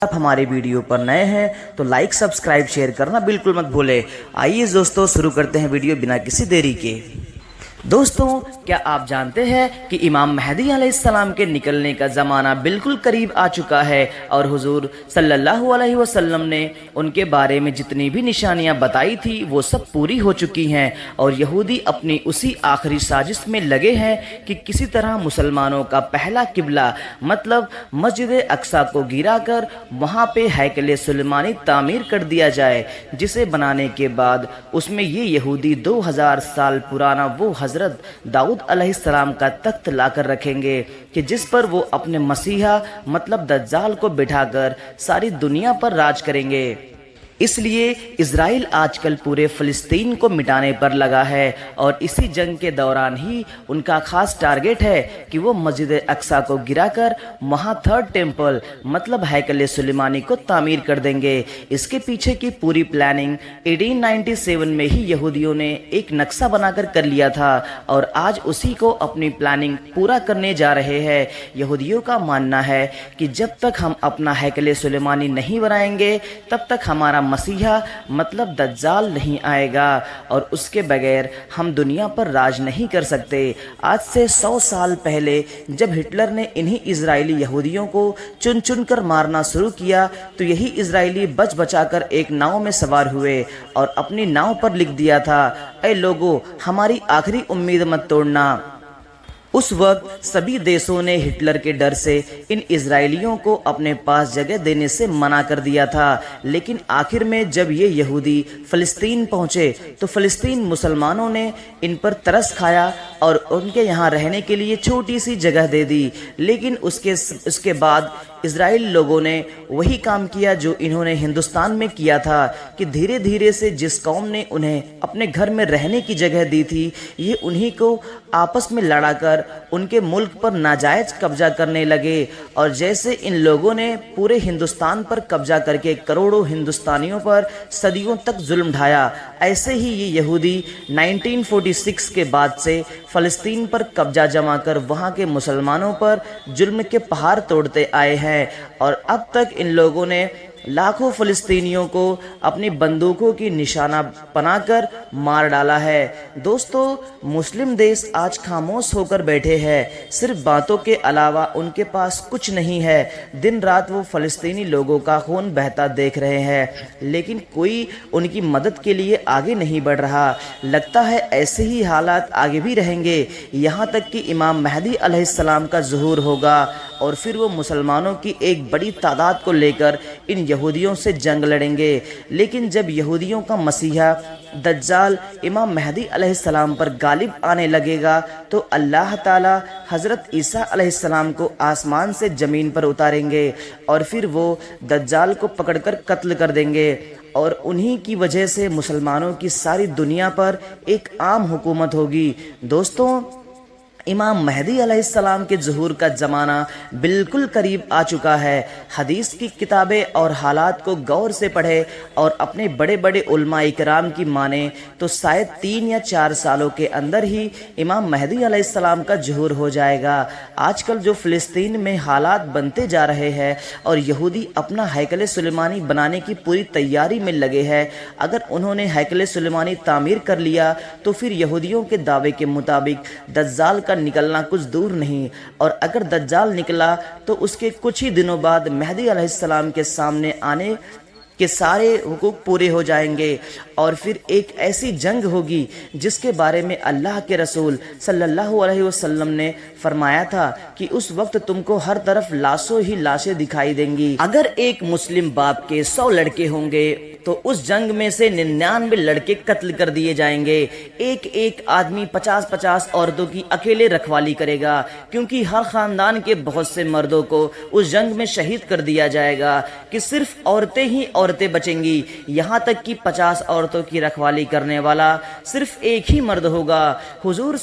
آپ ہمارے ویڈیو پر نئے ہیں تو لائک سبسکرائب شیئر کرنا بالکل مت بھولے۔ آئیے دوستوں شروع کرتے ہیں ویڈیو بنا کسی دیری کے۔ دوستوں کیا آپ جانتے ہیں کہ امام مہدی علیہ السلام کے نکلنے کا زمانہ بالکل قریب آ چکا ہے اور حضور صلی اللہ علیہ وسلم نے ان کے بارے میں جتنی بھی نشانیاں بتائی تھی وہ سب پوری ہو چکی ہیں، اور یہودی اپنی اسی آخری سازش میں لگے ہیں کہ کسی طرح مسلمانوں کا پہلا قبلہ مطلب مسجد اقصی کو گرا کر وہاں پہ ہیکل سلیمانی تعمیر کر دیا جائے، جسے بنانے کے بعد اس میں یہ یہودی 2000 سال پرانا وہ حضرت داؤد علیہ السلام کا تخت لا کر رکھیں گے کہ جس پر وہ اپنے مسیحا مطلب دجال کو بٹھا کر ساری دنیا پر راج کریں گے۔ اس لیے اسرائیل آج کل پورے فلسطین کو مٹانے پر لگا ہے، اور اسی جنگ کے دوران ہی ان کا خاص ٹارگٹ ہے کہ وہ مسجد اقصی کو گرا کر وہاں تھرڈ ٹیمپل مطلب ہیکل سلیمانی کو تعمیر کر دیں گے۔ اس کے پیچھے کی پوری پلاننگ 1897 میں ہی یہودیوں نے ایک نقشہ بنا کر لیا تھا، اور آج اسی کو اپنی پلاننگ پورا کرنے جا رہے ہیں۔ یہودیوں کا ماننا ہے کہ جب تک ہم اپنا ہیکل سلیمانی نہیں بنائیں گے تب تک ہمارا مسیحا مطلب دجال نہیں آئے گا، اور اس کے بغیر ہم دنیا پر راج نہیں کر سکتے۔ آج سے 100 سال پہلے جب ہٹلر نے انہی اسرائیلی یہودیوں کو چن چن کر مارنا شروع کیا تو یہی اسرائیلی بچ بچا کر ایک ناؤ میں سوار ہوئے اور اپنی ناؤ پر لکھ دیا تھا، اے لوگو ہماری آخری امید مت توڑنا۔ اس وقت سبھی دیشوں نے ہٹلر کے ڈر سے ان اسرائیلیوں کو اپنے پاس جگہ دینے سے منع کر دیا تھا، لیکن آخر میں جب یہ یہودی فلسطین پہنچے تو فلسطین مسلمانوں نے ان پر ترس کھایا اور ان کے یہاں رہنے کے لیے چھوٹی سی جگہ دے دی۔ لیکن اس کے بعد اسرائیل لوگوں نے وہی کام کیا جو انہوں نے ہندوستان میں کیا تھا کہ دھیرے دھیرے سے جس قوم نے انہیں اپنے گھر میں رہنے کی جگہ دی تھی یہ انہی کو آپس میں لڑا کر ان کے ملک پر ناجائز قبضہ کرنے لگے، اور جیسے ان لوگوں نے پورے ہندوستان پر قبضہ کر کے کروڑوں ہندوستانیوں پر صدیوں تک ظلم ڈھایا، ایسے ہی یہ یہودی 1946 کے بعد سے فلسطین پر قبضہ جما کر وہاں کے مسلمانوں پر ظلم کے پہاڑ توڑتے آئے ہیں، اور اب تک ان لوگوں نے لاکھوں فلسطینیوں کو اپنی بندوقوں کی نشانہ بنا کر مار ڈالا ہے۔ دوستو مسلم دیش آج خاموش ہو کر بیٹھے ہیں، صرف باتوں کے علاوہ ان کے پاس کچھ نہیں ہے۔ دن رات وہ فلسطینی لوگوں کا خون بہتا دیکھ رہے ہیں، لیکن کوئی ان کی مدد کے لیے آگے نہیں بڑھ رہا۔ لگتا ہے ایسے ہی حالات آگے بھی رہیں گے یہاں تک کہ امام مہدی علیہ السلام کا ظہور ہوگا، اور پھر وہ مسلمانوں کی ایک بڑی تعداد کو لے کر ان یہودیوں سے جنگ لڑیں گے۔ لیکن جب یہودیوں کا مسیحا دجال امام مہدی علیہ السلام پر غالب آنے لگے گا تو اللہ تعالی حضرت عیسیٰ علیہ السلام کو آسمان سے زمین پر اتاریں گے، اور پھر وہ دجال کو پکڑ کر قتل کر دیں گے، اور انہی کی وجہ سے مسلمانوں کی ساری دنیا پر ایک عام حکومت ہوگی۔ دوستوں امام مہدی علیہ السلام کے ظہور کا زمانہ بالکل قریب آ چکا ہے۔ حدیث کی کتابیں اور حالات کو غور سے پڑھے اور اپنے بڑے بڑے علماء اکرام کی مانے تو شاید 3 یا 4 سالوں کے اندر ہی امام مہدی علیہ السلام کا ظہور ہو جائے گا۔ آج کل جو فلسطین میں حالات بنتے جا رہے ہیں اور یہودی اپنا ہیکل سلیمانی بنانے کی پوری تیاری میں لگے ہیں، اگر انہوں نے ہیکل سلیمانی تعمیر کر لیا تو پھر یہودیوں کے دعوے کے مطابق دجال کا نکلنا کچھ دور نہیں، اور اگر دجال نکلا تو اس کے کچھ ہی دنوں بعد مہدی علیہ السلام کے سامنے آنے کے سارے حقوق پورے ہو جائیں گے، اور پھر ایک ایسی جنگ ہوگی جس کے بارے میں اللہ کے رسول صلی اللہ علیہ وسلم نے فرمایا تھا کہ اس وقت تم کو ہر طرف لاشوں ہی لاشیں دکھائی دیں گی۔ اگر ایک مسلم باپ کے 100 لڑکے ہوں گے تو اس جنگ میں سے 99 لڑکے قتل کر دیے جائیں گے۔ ایک آدمی 50 عورتوں کی اکیلے رکھوالی کرے گا، کیونکہ ہر خاندان کے بہت سے مردوں کو اس جنگ میں شہید کر دیا جائے گا کہ صرف عورتیں ہی عورتیں بچیں گی، یہاں تک کہ 50 عورتوں کی رکھوالی کرنے والا صرف ایک ہی مرد ہوگا۔ حضور